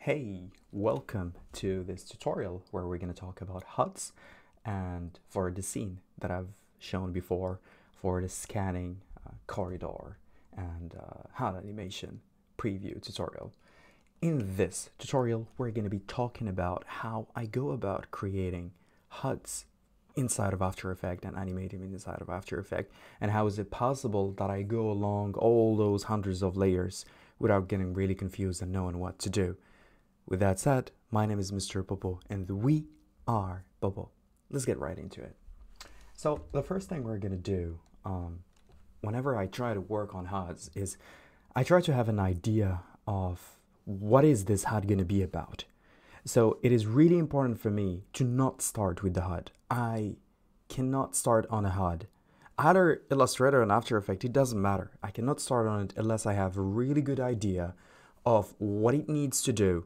Hey, welcome to this tutorial where we're going to talk about HUDs and for the scene that I've shown before for the scanning corridor and HUD animation preview tutorial. In this tutorial, we're going to be talking about how I go about creating HUDs inside of After Effects and animating inside of After Effects, and how is it possible that I go along all those hundreds of layers without getting really confused and knowing what to do. With that said, my name is Mr. Popo and we are Popo. Let's get right into it. So the first thing we're going to do whenever I try to work on HUDs is I try to have an idea of what is this HUD going to be about. So it is really important for me to not start with the HUD. I cannot start on a HUD. Either Illustrator and After Effects, it doesn't matter. I cannot start on it unless I have a really good idea of what it needs to do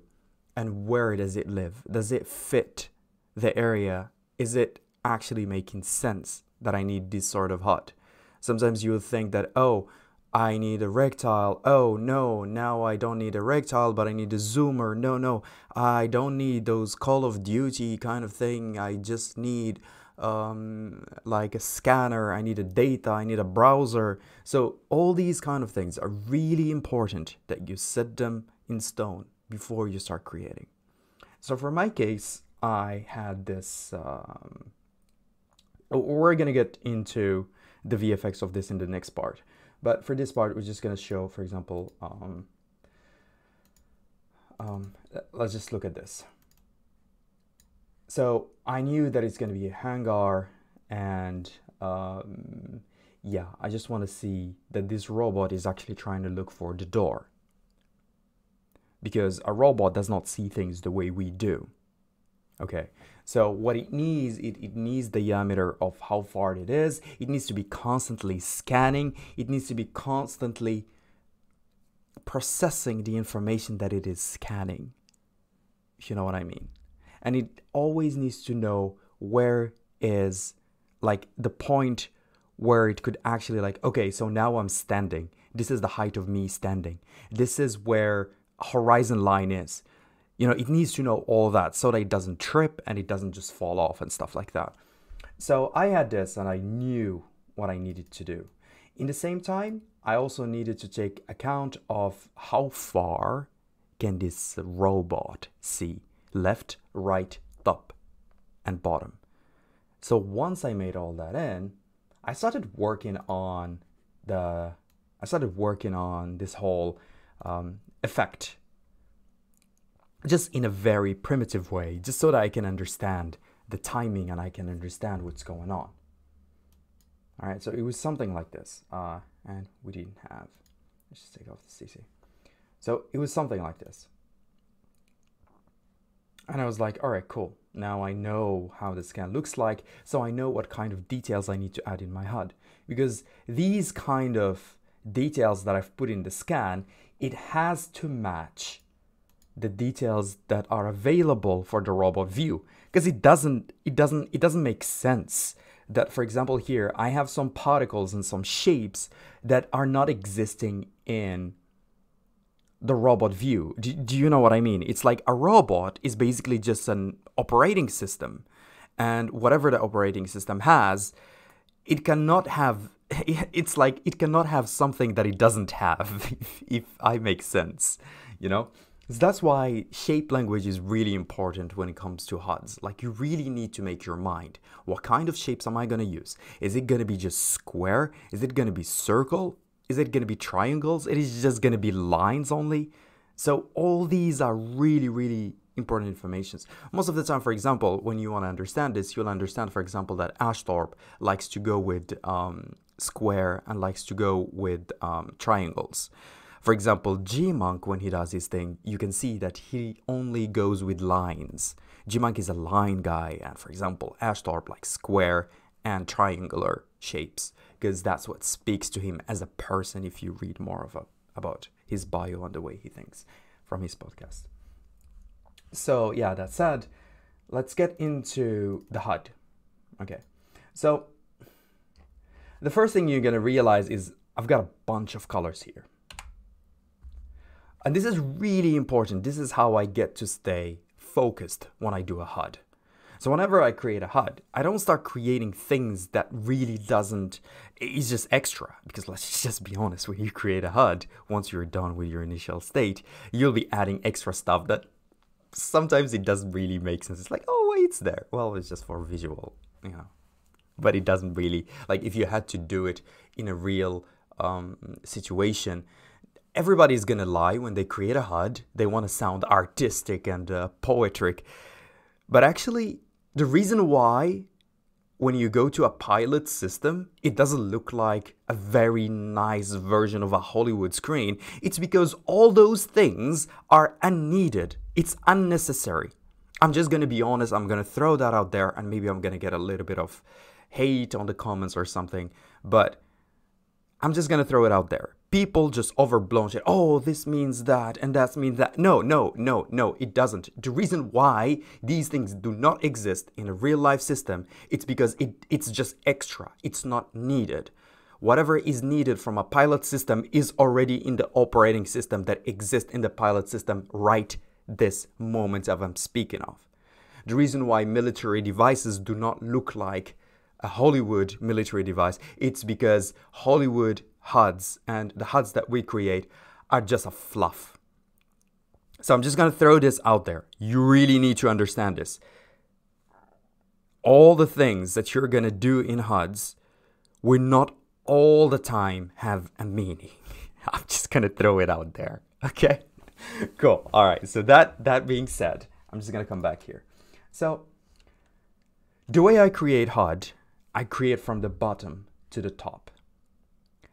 and where does it live. Does it fit the area? Is it actually making sense that I need this sort of HUD? Sometimes you will think that, oh, I need a rectile. Oh, no, now I don't need a rectile, but I need a zoomer. No, I don't need those Call of Duty kind of thing. I just need like a scanner. I need a data. I need a browser. So all these kind of things are really important that you set them in stone before you start creating. So for my case, I had this, we're going to get into the VFX of this in the next part. But for this part, we're just going to show, for example, let's just look at this. So I knew that it's going to be a hangar, and yeah, I just want to see that this robot is actually trying to look for the door. Because a robot does not see things the way we do. Okay, so what it needs, it needs the diameter of how far it is. It needs to be constantly scanning. It needs to be constantly processing the information that it is scanning, if you know what I mean. And it always needs to know where is like the point where it could actually like, okay, so now I'm standing. This is the height of me standing. This is where horizon line is. You know, it needs to know all that so that it doesn't trip and it doesn't just fall off and stuff like that. So I had this and I knew what I needed to do. In the same time, I also needed to take account of how far can this robot see left, right, top, and bottom. So once I made all that in, I started working on this whole effect. Just in a very primitive way, just so that I can understand the timing and I can understand what's going on. All right, so it was something like this. And we didn't have, let's just take off the CC. So it was something like this. And I was like, all right, cool. Now I know how the scan looks like, so I know what kind of details I need to add in my HUD. Because these kind of details that I've put in the scan, it has to match the details that are available for the robot view, because it doesn't make sense that, for example, here I have some particles and some shapes that are not existing in the robot view. Do you know what I mean? It's like a robot is basically just an operating system, and whatever the operating system has, it cannot have, it's like it cannot have something that it doesn't have, if I make sense, you know? So that's why shape language is really important when it comes to HUDs. Like, you really need to make your mind. What kind of shapes am I going to use? Is it going to be just square? Is it going to be circle? Is it going to be triangles? It is just going to be lines only? So all these are really, really important information. Most of the time, for example, when you want to understand this, you'll understand, for example, that Ashthorpe likes to go with square and likes to go with triangles. For example, G-Monk, when he does his thing, you can see that he only goes with lines. G-Monk is a line guy, and for example, Ashthorpe likes square and triangular shapes, because that's what speaks to him as a person if you read more about his bio and the way he thinks from his podcast. So yeah, that said, let's get into the HUD. Okay, so the first thing you're going to realize is I've got a bunch of colors here. And this is really important. This is how I get to stay focused when I do a HUD. So whenever I create a HUD, I don't start creating things that really it's just extra. Because let's just be honest, when you create a HUD, once you're done with your initial state, you'll be adding extra stuff that sometimes it doesn't really make sense. It's like, oh, wait, it's there. Well, it's just for visual, but it doesn't really, like if you had to do it in a real situation, everybody's gonna lie when they create a HUD. They want to sound artistic and poetic, but actually the reason why when you go to a pilot system, it doesn't look like a very nice version of a Hollywood screen, it's because all those things are unneeded. It's unnecessary. I'm just gonna be honest, I'm gonna throw that out there, and maybe I'm gonna get a little bit of hate on the comments or something, but I'm just gonna throw it out there. People just overblown shit. Oh, this means that and that means that. No, it doesn't. The reason why these things do not exist in a real life system, it's because it's just extra. It's not needed. Whatever is needed from a pilot system is already in the operating system that exists in the pilot system right this moment that I'm speaking of. The reason why military devices do not look like a Hollywood military device, it's because Hollywood HUDs and the HUDs that we create are just a fluff. So I'm just going to throw this out there. You really need to understand this. All the things that you're going to do in HUDs will not all the time have a meaning. I'm just going to throw it out there. Okay, cool. All right. So that being said, I'm just going to come back here. So the way I create HUD, I create from the bottom to the top.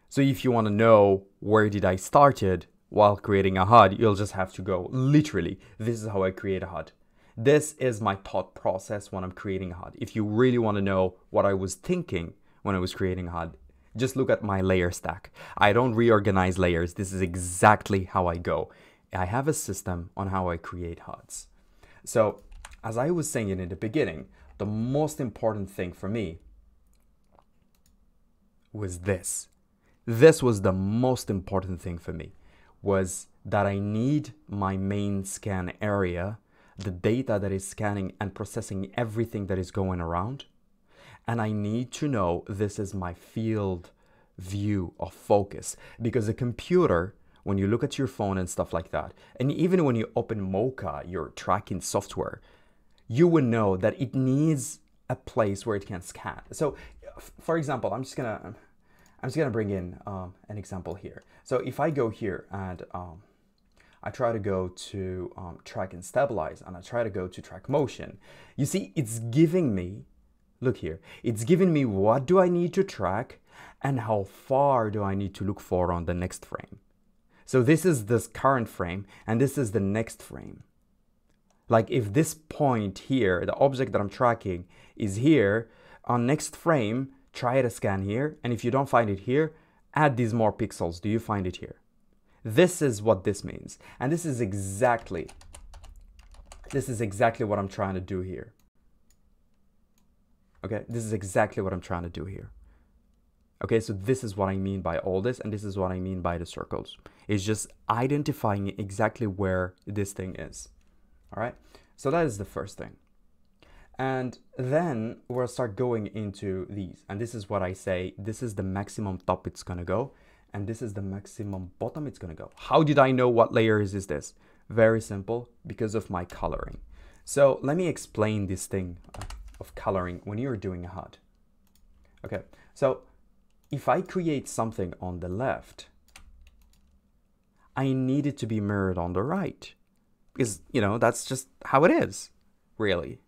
So if you want to know where did I started while creating a HUD, you'll just have to go literally. This is how I create a HUD. This is my thought process when I'm creating a HUD. If you really want to know what I was thinking when I was creating a HUD, just look at my layer stack. I don't reorganize layers. This is exactly how I go. I have a system on how I create HUDs. So as I was saying in the beginning, the most important thing for me was this. This was the most important thing for me, was that I need my main scan area, the data that is scanning and processing everything that is going around. And I need to know this is my field view of focus, because a computer, when you look at your phone and stuff like that, and even when you open Mocha, your tracking software, you will know that it needs a place where it can scan. So for example, I'm just gonna bring in an example here. So if I go here and I try to go to track and stabilize, and I try to go to track motion, you see it's giving me, look here, it's giving me what do I need to track and how far do I need to look for on the next frame. So this is this current frame and this is the next frame. Like if this point here, the object that I'm tracking is here, on next frame, try to scan here, and if you don't find it here, add these more pixels. Do you find it here? This is what this means. And this is exactly what I'm trying to do here. Okay, this is exactly what I'm trying to do here. Okay, so this is what I mean by all this, and this is what I mean by the circles. It's just identifying exactly where this thing is. All right, so that is the first thing. And then we'll start going into these. And this is what I say, this is the maximum top it's gonna go. And this is the maximum bottom it's gonna go. How did I know what layers is this? Very simple, because of my coloring. So let me explain this thing of coloring when you're doing a HUD. Okay, so if I create something on the left, I need it to be mirrored on the right. Because, that's just how it is, really.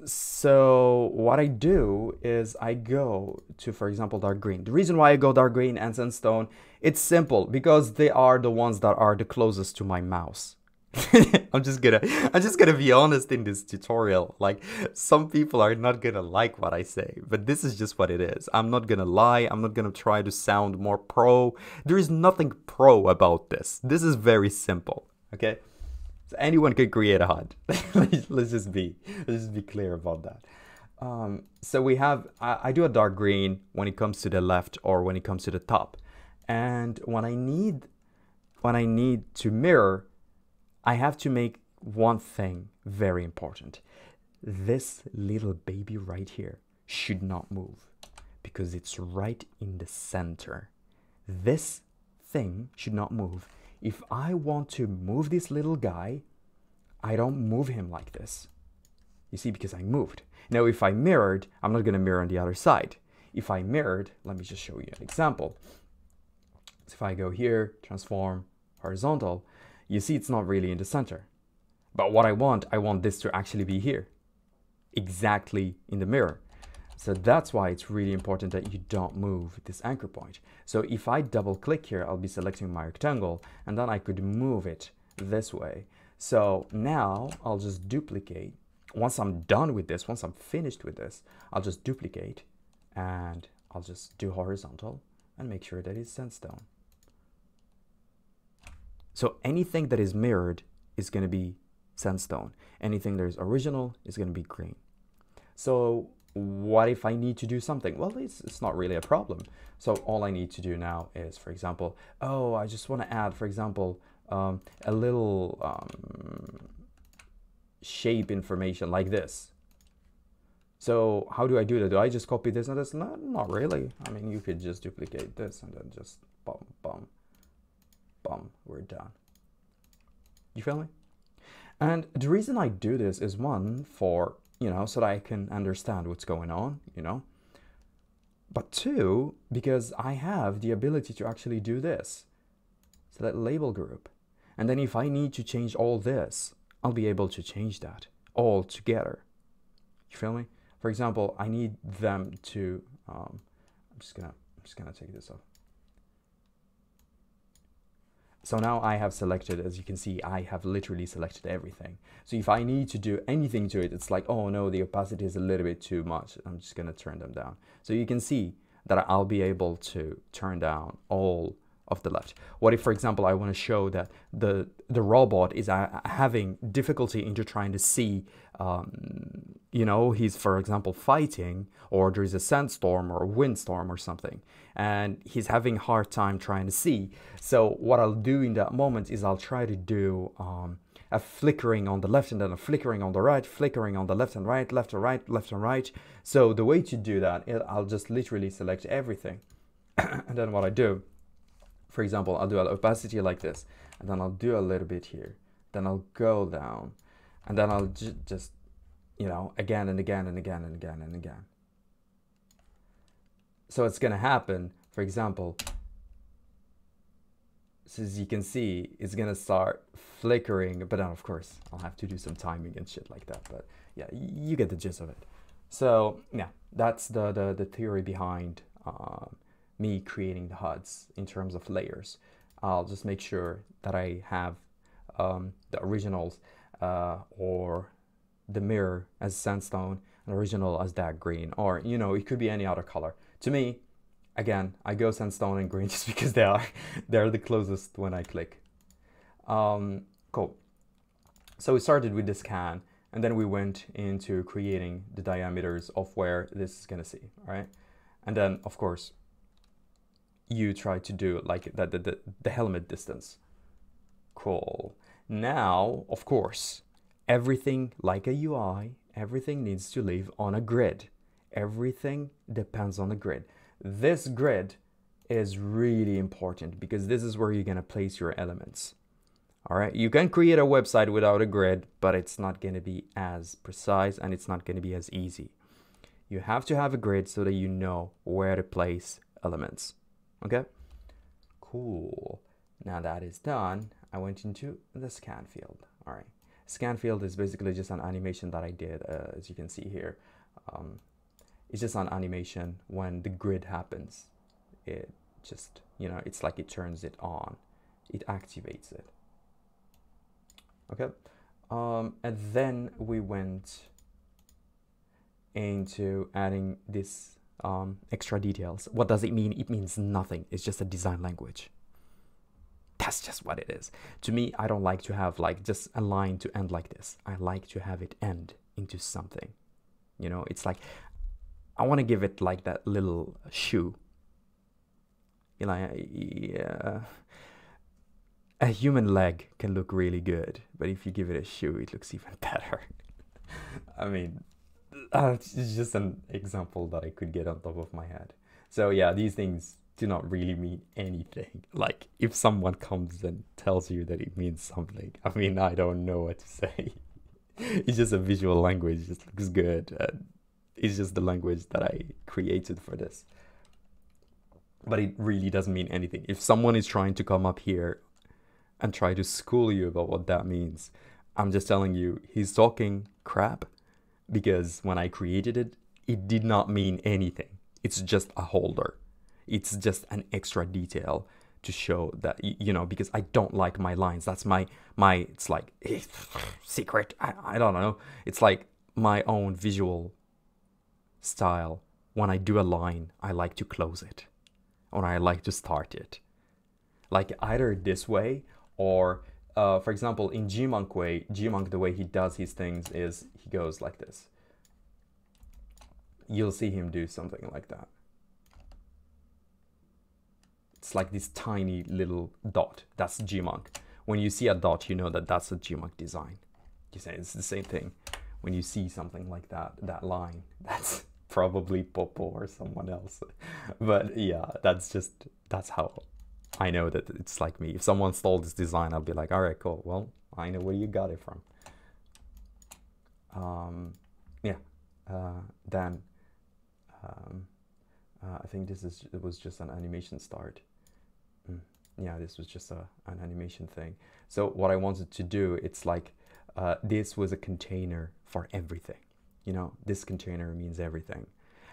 So what I do is I go to, for example, dark green. The reason why I go dark green and sandstone, it's simple, because they are the ones that are the closest to my mouse. I'm just gonna be honest in this tutorial. Like, some people are not gonna like what I say, but this is just what it is. I'm not gonna lie. I'm not gonna try to sound more pro. There is nothing pro about this. This is very simple. Okay. So anyone can create a HUD. let's just be clear about that. So we have, I do a dark green when it comes to the left or when it comes to the top. And when when I need to mirror, I have to make one thing very important. This little baby right here should not move because it's right in the center. This thing should not move. If I want to move this little guy, I don't move him like this. You see, because I moved. Now, if I mirrored, I'm not going to mirror on the other side. If I mirrored, let me just show you an example. So if I go here, transform, horizontal, you see it's not really in the center. But what I want this to actually be here, exactly in the mirror. So that's why it's really important that you don't move this anchor point. So if I double click here, I'll be selecting my rectangle, and then I could move it this way. So now I'll just duplicate. Once I'm done with this, once I'm finished with this, I'll just duplicate and I'll just do horizontal and make sure that it's sandstone. So anything that is mirrored is going to be sandstone. Anything that is original is going to be green. So what if I need to do something? Well, it's not really a problem. So all I need to do now is, for example, oh, I just want to add, for example, a little shape information like this. So how do I do that? Do I just copy this and this? Not really. I mean, you could just duplicate this and then just bum, bum, bum, we're done. You feel me? And the reason I do this is one, for, you know, so that I can understand what's going on, you know. But two, because I have the ability to actually do this. So that label group. And then if I need to change all this, I'll be able to change that all together. You feel me? For example, I need them to, I'm just gonna take this off. So now I have selected, as you can see, I have literally selected everything. So if I need to do anything to it, it's like, oh no, the opacity is a little bit too much. I'm just gonna turn them down. So you can see that I'll be able to turn down all of the left. What if, for example, I want to show that the robot is having difficulty into trying to see, you know, he's, for example, fighting, or there is a sandstorm or a windstorm or something, and he's having a hard time trying to see. So what I'll do in that moment is I'll try to do a flickering on the left and then a flickering on the right, flickering on the left and right, left and right, left and right. So the way to do that, I'll just literally select everything. And then what I do, for example, I'll do an opacity like this, and then I'll do a little bit here, then I'll go down, and then I'll just, you know, again and again and again and again and again. So it's gonna happen, for example, so as you can see, it's gonna start flickering, but then of course I'll have to do some timing and shit like that, but yeah, you get the gist of it. So yeah, that's the theory behind me creating the HUDs in terms of layers. I'll just make sure that I have the originals or the mirror as sandstone, and original as that green, or, you know, it could be any other color. To me, again, I go sandstone and green just because they're the closest when I click. Cool. So we started with the scan, and then we went into creating the diameters of where this is gonna see, all right? And then, of course, you try to do like the helmet distance. Cool. Now, of course, everything like a UI, everything needs to live on a grid. Everything depends on the grid. This grid is really important because this is where you're gonna place your elements. All right, you can create a website without a grid, but it's not gonna be as precise and it's not gonna be as easy. You have to have a grid so that you know where to place elements. Okay, cool. Now that is done, I went into the scan field. All right, scan field is basically just an animation that I did, as you can see here. It's just an animation when the grid happens. It just, you know, it's like it turns it on, it activates it. Okay, and then we went into adding this extra details. What does it mean? It means nothing. It's just a design language. That's just what it is. To me, I don't like to have like just a line to end like this. I like to have it end into something. You know, it's like I want to give it like that little shoe. You know, yeah. a human leg can look really good, but if you give it a shoe, it looks even better. I mean, it's just an example that I could get on top of my head. So yeah, these things do not really mean anything. Like, if someone comes and tells you that it means something, I mean, I don't know what to say. It's just a visual language, it just looks good. It's just the language that I created for this. But it really doesn't mean anything. If someone is trying to come up here and try to school you about what that means, I'm just telling you, he's talking crap, because when I created it, it did not mean anything. It's just a holder. It's just an extra detail to show that, you know, because I don't like my lines. That's my it's like secret. I don't know. It's like my own visual style. When I do a line, I like to close it, or I like to start it. Like either this way, or for example, in Gmonk, the way he does his things is he goes like this. You'll see him do something like that. It's like this tiny little dot. That's Gmonk. When you see a dot, you know that that's a Gmonk design. You say it's the same thing. When you see something like that, that line, that's probably Popo or someone else. But yeah, that's how I know that it's like me. If someone stole this design, I'll be like, all right, cool. Well, I know where you got it from. Then I think it was just an animation start. Yeah, this was just an animation thing. So what I wanted to do, it's like this was a container for everything. You know, this container means everything.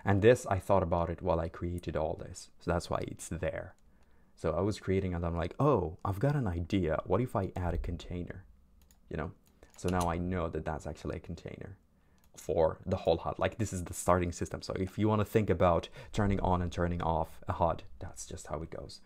And this, I thought about it while I created all this. So that's why it's there. So I was creating and I'm like, oh, I've got an idea. What if I add a container? You know, so now I know that that's actually a container for the whole HUD. Like, this is the starting system. So if you want to think about turning on and turning off a HUD, that's just how it goes.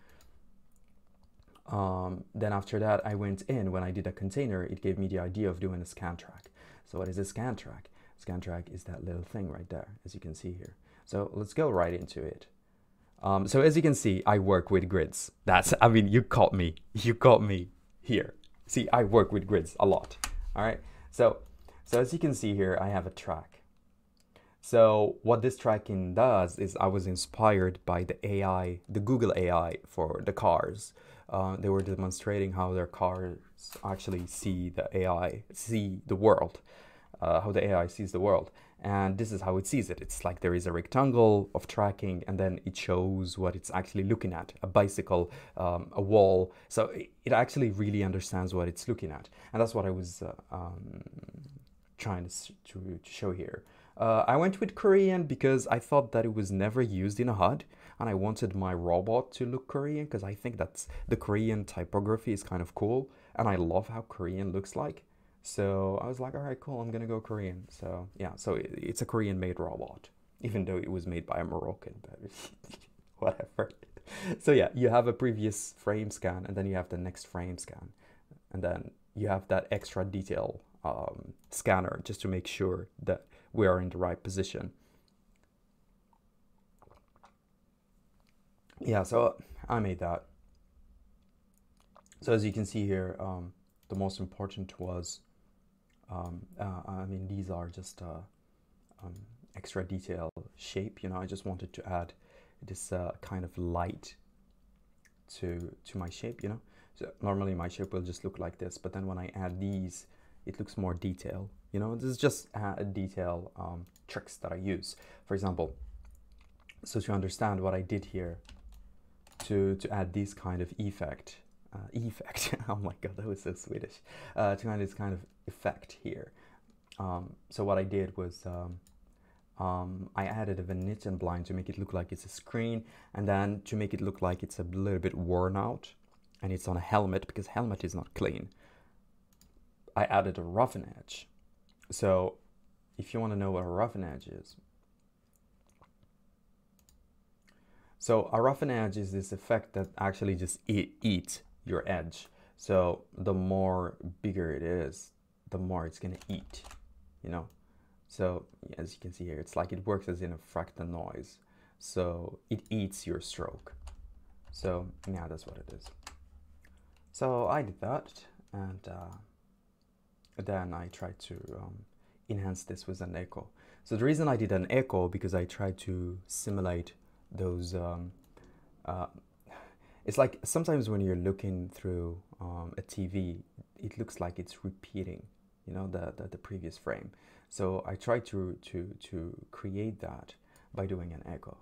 Then after that, I went in, when I did a container, it gave me the idea of doing a scan track. So what is a scan track? Scan track is that little thing right there, as you can see here. So let's go right into it. So as you can see, I work with grids. That's, I mean, you caught me here. See, I work with grids a lot. All right. So as you can see here, I have a track. So what this tracking does is, I was inspired by the AI, the Google AI for the cars. They were demonstrating how their cars actually see the AI, see the world, how the AI sees the world. And this is how it sees it. It's like there is a rectangle of tracking, and then it shows what it's actually looking at, a bicycle, a wall. So it actually really understands what it's looking at. And that's what I was trying to show here. I went with Korean because I thought that it was never used in a HUD, and I wanted my robot to look Korean because I think that's the Korean typography is kind of cool, and I love how Korean looks like. So I was like, all right, cool, I'm gonna go Korean. So yeah, so it's a Korean made robot, even though it was made by a Moroccan, but whatever. So yeah, you have a previous frame scan, and then you have the next frame scan, and then you have that extra detail scanner just to make sure that we are in the right position. Yeah, so I made that. So as you can see here, the most important was, I mean, these are just extra detail shape, you know. I just wanted to add this kind of light to my shape, you know. So normally my shape will just look like this, but then when I add these, it looks more detailed, you know. This is just detail tricks that I use. For example, so to understand what I did here, to add this kind of effect, oh my god, that was so Swedish, to add this kind of effect here. So what I did was I added a Venetian blind to make it look like it's a screen, and then to make it look like it's a little bit worn out and it's on a helmet, because helmet is not clean, I added a Roughen Edge. So if you want to know what a Roughen Edge is, so a Roughen Edge is this effect that actually just eats your edge. So the more bigger it is, the more it's gonna eat, you know. So as you can see here, it's like it works as in a fractal noise. So it eats your stroke. So yeah, that's what it is. So I did that, and then I tried to enhance this with an echo. So the reason I did an echo, because I tried to simulate those it's like sometimes when you're looking through a TV, it looks like it's repeating, you know, the previous frame. So I tried to create that by doing an echo.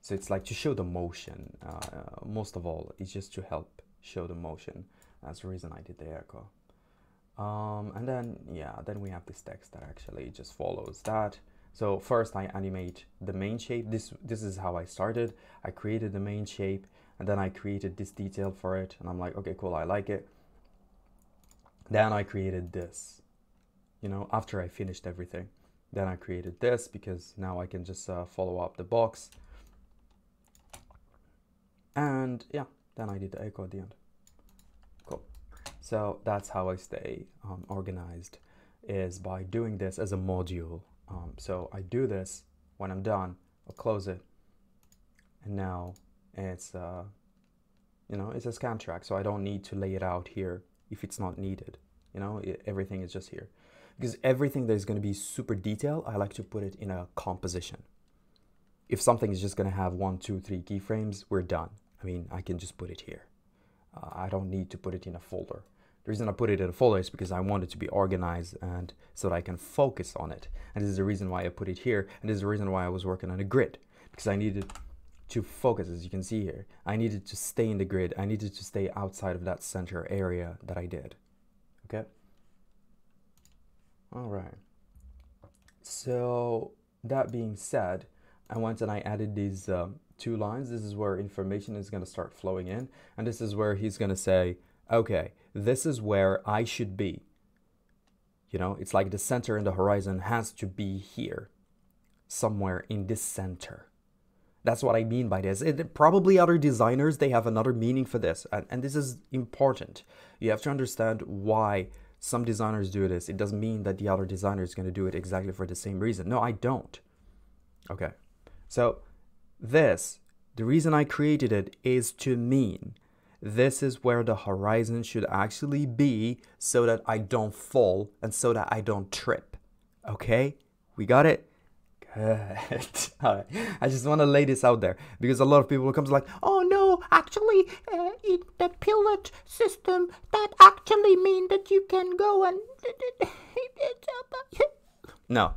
So it's like to show the motion. Most of all, it's just to help show the motion. That's the reason I did the echo. And then, yeah, then we have this text that actually just follows that. So first I animate the main shape. This is how I started. I created the main shape, and then I created this detail for it. And I'm like, okay, cool, I like it. Then I created this, you know, after I finished everything. Then I created this because now I can just follow up the box. And yeah, then I did the echo at the end. Cool. So that's how I stay organized, is by doing this as a module. So I do this. When I'm done, I'll close it, and now it's you know, it's a scan track, so I don't need to lay it out here if it's not needed. You know, everything is just here, because everything that is going to be super detailed, I like to put it in a composition. If something is just going to have 1, 2, 3 keyframes, we're done. I mean, I can just put it here. I don't need to put it in a folder. The reason I put it in a folder is because I want it to be organized, and so that I can focus on it. And this is the reason why I put it here. And this is the reason why I was working on a grid, because I needed to focus, as you can see here. I needed to stay in the grid. I needed to stay outside of that center area that I did. Okay. All right. So that being said, I went and I added these 2 lines. This is where information is going to start flowing in. And this is where he's going to say, okay, this is where I should be. You know, it's like the center and the horizon has to be here, somewhere in this center. That's what I mean by this. Probably other designers, they have another meaning for this. And this is important. You have to understand why some designers do this. It doesn't mean that the other designer is going to do it exactly for the same reason. No, I don't. Okay. So this, the reason I created it is to mean this is where the horizon should actually be, so that I don't fall and so that I don't trip. Okay? We got it? Good. All right. I just want to lay this out there, because a lot of people come like, oh no, actually, in the pilot system, that actually means that you can go and... No,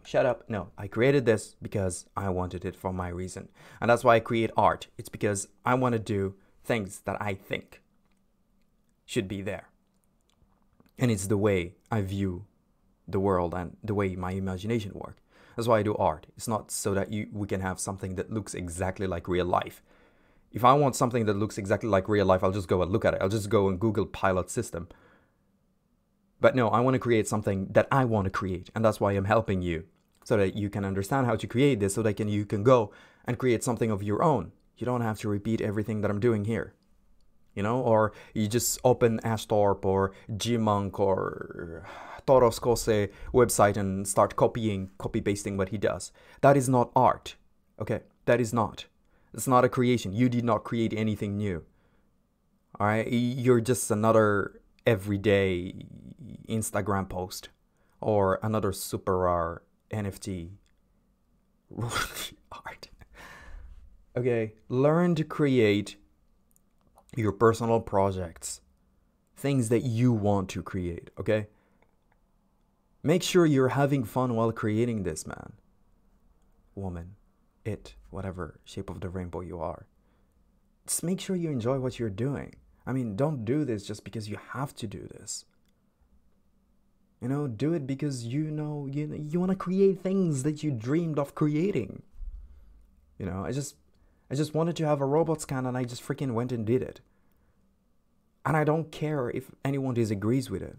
shut up. No, I created this because I wanted it for my reason. And that's why I create art. It's because I want to do things that I think should be there. And it's the way I view the world and the way my imagination works. That's why I do art. It's not so that we can have something that looks exactly like real life. If I want something that looks exactly like real life, I'll just go and look at it. I'll just go and Google pilot system. But no, I want to create something that I want to create. And that's why I'm helping you, so that you can understand how to create this, so that you can go and create something of your own. You don't have to repeat everything that I'm doing here. You know, or you just open Ashtorp or Gmonk or Toros Kose website and start copy pasting what he does. That is not art. Okay, that is not. It's not a creation. You did not create anything new. All right, you're just another everyday Instagram post or another super rare NFT art. Okay, learn to create your personal projects, things that you want to create, okay? Make sure you're having fun while creating this, man. Woman, it, whatever shape of the rainbow you are. Just make sure you enjoy what you're doing. I mean, don't do this just because you have to do this. You know, do it because you want to create things that you dreamed of creating. You know, I just wanted to have a robot scan, and I just freaking went and did it. And I don't care if anyone disagrees with it,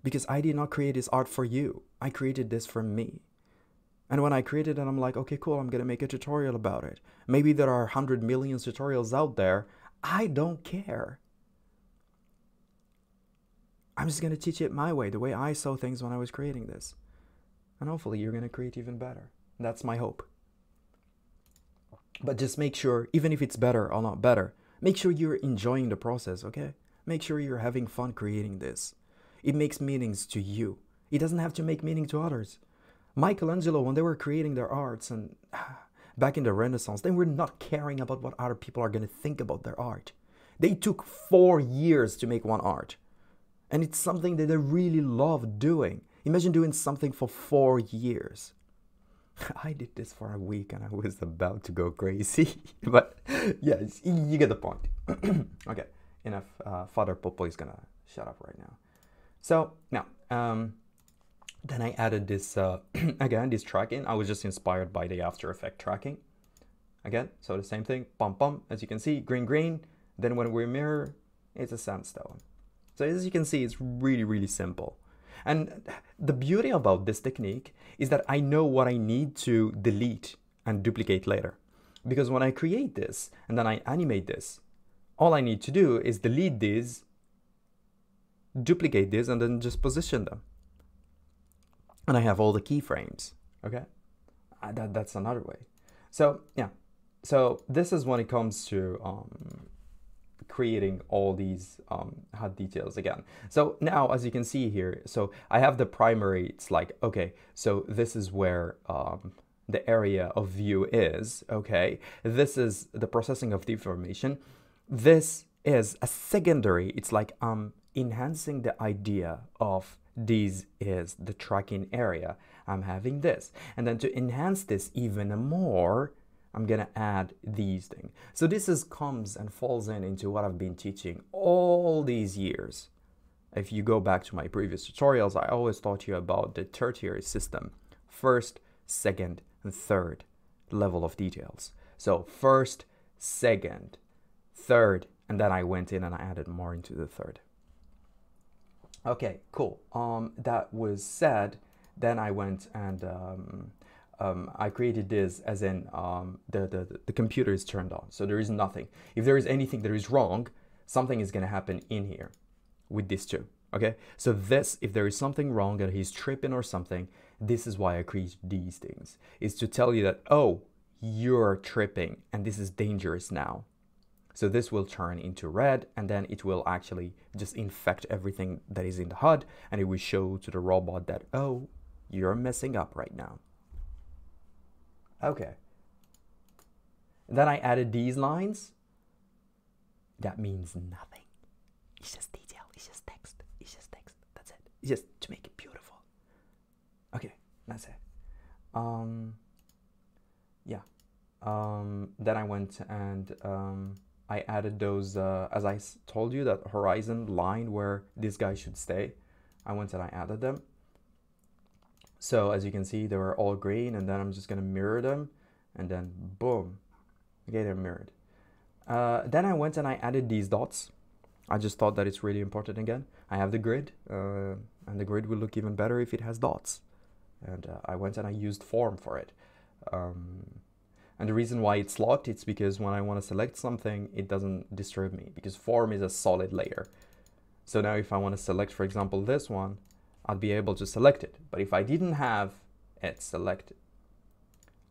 because I did not create this art for you. I created this for me. And when I created it, I'm like, okay, cool, I'm going to make a tutorial about it. Maybe there are 100 million tutorials out there. I don't care. I'm just going to teach it my way, the way I saw things when I was creating this. And hopefully you're going to create even better. That's my hope. But just make sure, even if it's better or not better, Make sure you're enjoying the process, okay? Make sure you're having fun creating this. It makes meanings to you. It doesn't have to make meaning to others. Michelangelo, when they were creating their arts and back in the Renaissance, they were not caring about what other people are going to think about their art. They took 4 years to make one art. And it's something that they really love doing. Imagine doing something for 4 years. I did this for a week and I was about to go crazy. But yeah, you get the point. Okay, enough. Father Popo is gonna shut up right now. So now, then I added this, again, this tracking. I was just inspired by the After Effects tracking. Again, so the same thing, bum bum, as you can see, green green. Then when we mirror, it's a sandstone. So as you can see, it's really, really simple. And the beauty about this technique is that I know what I need to delete and duplicate later. Because when I create this and then I animate this, all I need to do is delete these, duplicate this, and then just position them. And I have all the keyframes, okay? That's another way. So yeah, so this is when it comes to creating all these HUD details again. So now, as you can see here, so I have the primary, it's like, okay, so this is where the area of view is, okay? This is the processing of the information. This is a secondary, it's like enhancing the idea of this is the tracking area. I'm having this. And then to enhance this even more, I'm gonna add these things. So this comes and falls into what I've been teaching all these years. If you go back to my previous tutorials, I always taught you about the tertiary system. First, second, and third level of details. So first, second, third, and then I went in and I added more into the third. Okay, cool. That was said, then I went and I created this as in the computer is turned on, so there is nothing. If there is anything that is wrong, something is going to happen in here with this too, okay? So this, if there is something wrong and he's tripping or something, this is why I created these things, is to tell you that, oh, you're tripping and this is dangerous now. So this will turn into red and then it will actually just infect everything that is in the HUD and it will show to the robot that, oh, you're messing up right now. Okay. Then I added these lines. That means nothing. It's just detail. It's just text. It's just text. That's it. It's just to make it beautiful. Okay, that's it. Yeah. Then I went and I added those, as I told you, that horizon line where this guy should stay. I went and I added them. So as you can see, they were all green, and then I'm just gonna mirror them, and then boom, okay, they're mirrored. Then I went and I added these dots. I just thought that it's really important again. I have the grid, and the grid will look even better if it has dots. And I went and I used form for it. And the reason why it's locked, it's because when I want to select something, it doesn't disturb me, because form is a solid layer. So now if I want to select, for example, this one, I'll be able to select it. But if I didn't have it selected,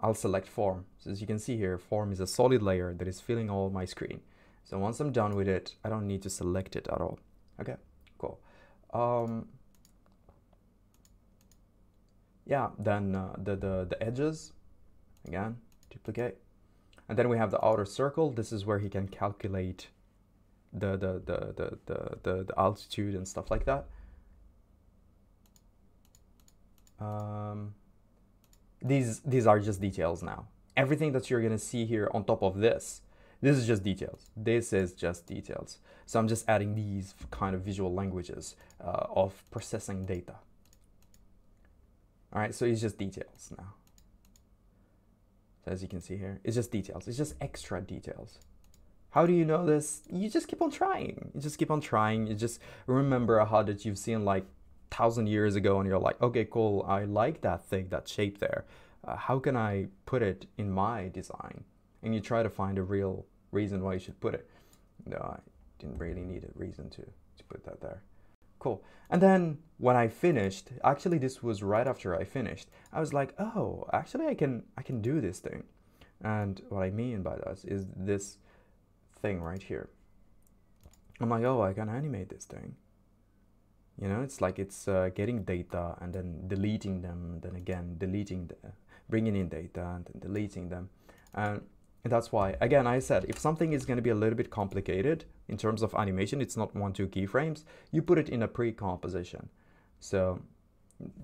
I'll select form. So as you can see here, form is a solid layer that is filling all my screen. So once I'm done with it, I don't need to select it at all. Okay, cool. Yeah, then the edges, again, duplicate. And then we have the outer circle. This is where he can calculate the altitude and stuff like that. These are just details now. Everything that you're gonna see here on top of this is just details. This is just details. So I'm just adding these kind of visual languages of processing data. All right, so it's just details now. So as you can see here, it's just details. It's just extra details. How do you know this? You just keep on trying. You just keep on trying. You just remember a HUD that you've seen like 1,000 years ago and you're like, okay, cool, I like that thing, that shape there. How can I put it in my design? And you try to find a real reason why you should put it. No, I didn't really need a reason to put that there. Cool. And then when I finished, actually this was right after I finished, I was like, oh, actually I can do this thing. And what I mean by that is this thing right here. I'm like, oh, I can animate this thing. You know, it's like it's getting data and then deleting them, then again deleting, bringing in data and then deleting them. And that's why, again, I said, if something is going to be a little bit complicated in terms of animation, it's not 1-2 keyframes, you put it in a pre-comp position. So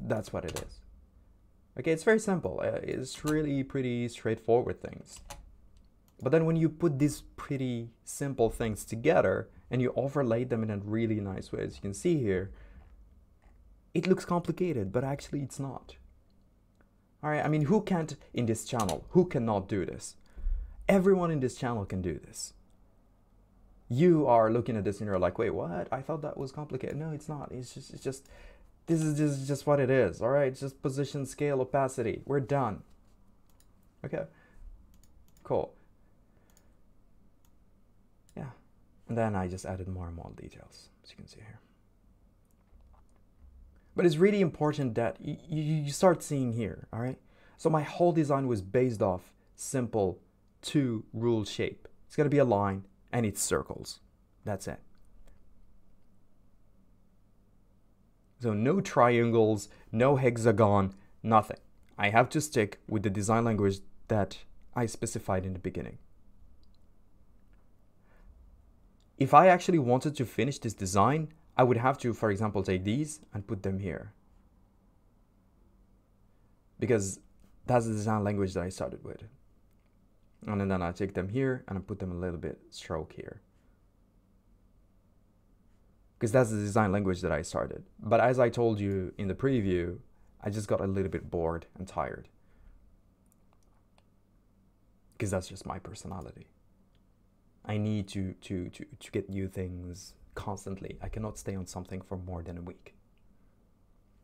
that's what it is. Okay, it's very simple. It's really pretty straightforward things. But then when you put these pretty simple things together and you overlay them in a really nice way, as you can see here, it looks complicated, but actually it's not. All right, I mean, who can't in this channel? Who cannot do this? Everyone in this channel can do this. You are looking at this and you're like, wait, what? I thought that was complicated. No, it's not. It's just this is just what it is. All right, it's just position, scale, opacity. We're done. Okay, cool. Yeah, and then I just added more and more details, as you can see here. But it's really important that you start seeing here, all right? So my whole design was based off simple 2-rule shape. It's gonna be a line and it's circles. That's it. So no triangles, no hexagon, nothing. I have to stick with the design language that I specified in the beginning. If I actually wanted to finish this design, I would have to, for example, take these and put them here. Because that's the design language that I started with. And then I take them here and I put them a little bit stroke here. Because that's the design language that I started. But as I told you in the preview, I just got a little bit bored and tired. Because that's just my personality. I need to get new things constantly. I cannot stay on something for more than a week.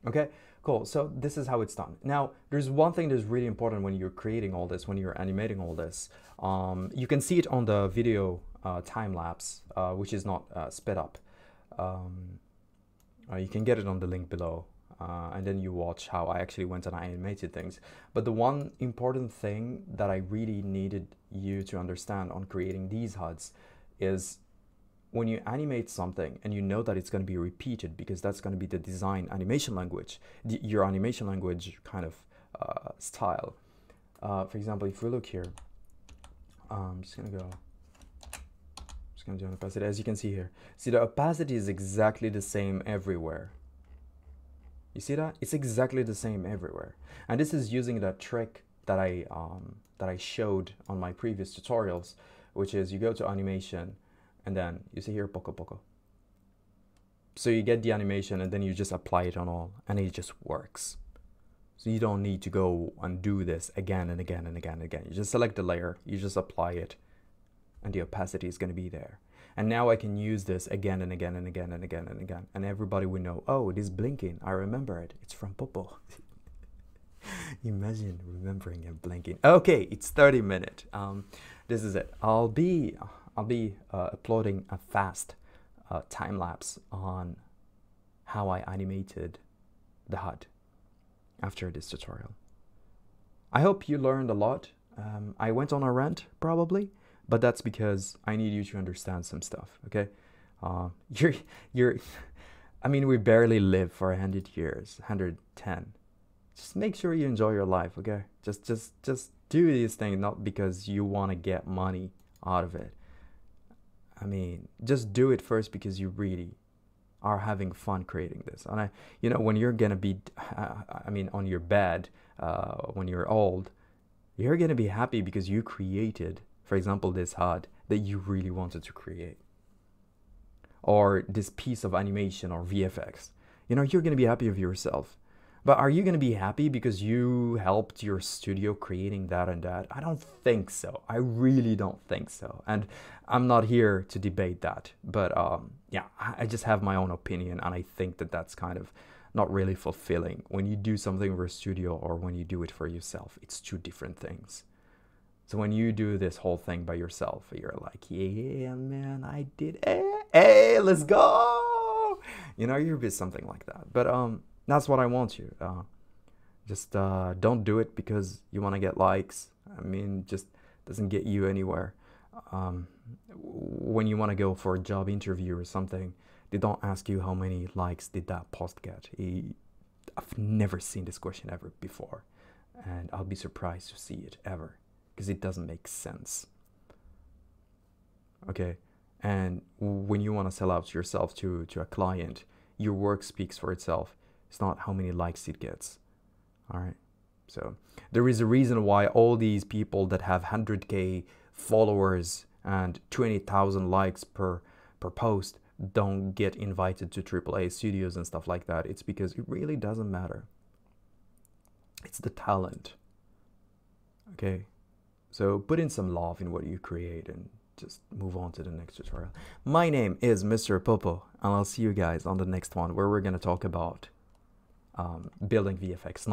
Okay, cool. So this is how it's done. Now, there's one thing that's really important when you're creating all this, when you're animating all this. You can see it on the video time lapse, which is not sped up. You can get it on the link below, and then you watch how I actually went and I animated things. But the one important thing that I really needed you to understand on creating these HUDs is when you animate something and you know that it's going to be repeated, because that's going to be the design animation language, your animation language kind of style. For example, if we look here, I'm just going to go, going to do an opacity. As you can see here, see the opacity is exactly the same everywhere. You see that? It's exactly the same everywhere. And this is using that trick that I showed on my previous tutorials, which is you go to animation and then you see here poco poco. So you get the animation and then you just apply it on all and it just works. So you don't need to go and do this again and again and again and again. You just select the layer, you just apply it, and the opacity is going to be there. And now I can use this again and again and again and again and again. And everybody will know, oh, it is blinking. I remember it. It's from Popo. Imagine remembering and blinking. Okay, it's 30 minutes. This is it. I'll be uploading a fast time lapse on how I animated the HUD after this tutorial. I hope you learned a lot. I went on a rant probably, but that's because I need you to understand some stuff, okay? I mean, we barely live for 100 years, 110. Just make sure you enjoy your life, okay? Just do these things, not because you want to get money out of it. I mean, just do it first because you really are having fun creating this. And you know, when you're gonna be, I mean, on your bed, when you're old, you're gonna be happy because you created, for example, this HUD that you really wanted to create, or this piece of animation or VFX. You know, you're gonna be happy with yourself. But are you gonna be happy because you helped your studio creating that and that? I don't think so. I really don't think so. And I'm not here to debate that. But yeah, I just have my own opinion, and I think that that's kind of not really fulfilling. When you do something for a studio or when you do it for yourself, it's two different things. So when you do this whole thing by yourself, you're like, yeah, man, I did it. Hey, let's go. You know, you're a bit something like that. But that's what I want you. Just don't do it because you want to get likes. I mean, just doesn't get you anywhere. when you want to go for a job interview or something, they don't ask you how many likes did that post get. I've never seen this question ever before, and I'll be surprised to see it ever, because it doesn't make sense. Okay, and when you want to sell out yourself to a client, your work speaks for itself. It's not how many likes it gets. All right, so there is a reason why all these people that have 100K followers and 20,000 likes per post don't get invited to AAA studios and stuff like that. It's because it really doesn't matter. It's the talent. Okay, so put in some love in what you create and just move on to the next tutorial. My name is Mr. Popo, and I'll see you guys on the next one, where we're going to talk about building VFX,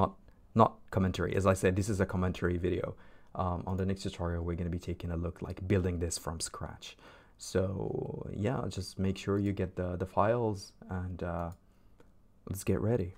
not commentary. As I said, this is a commentary video. On the next tutorial, we're going to be taking a look like building this from scratch. So yeah, just make sure you get the files, and let's get ready.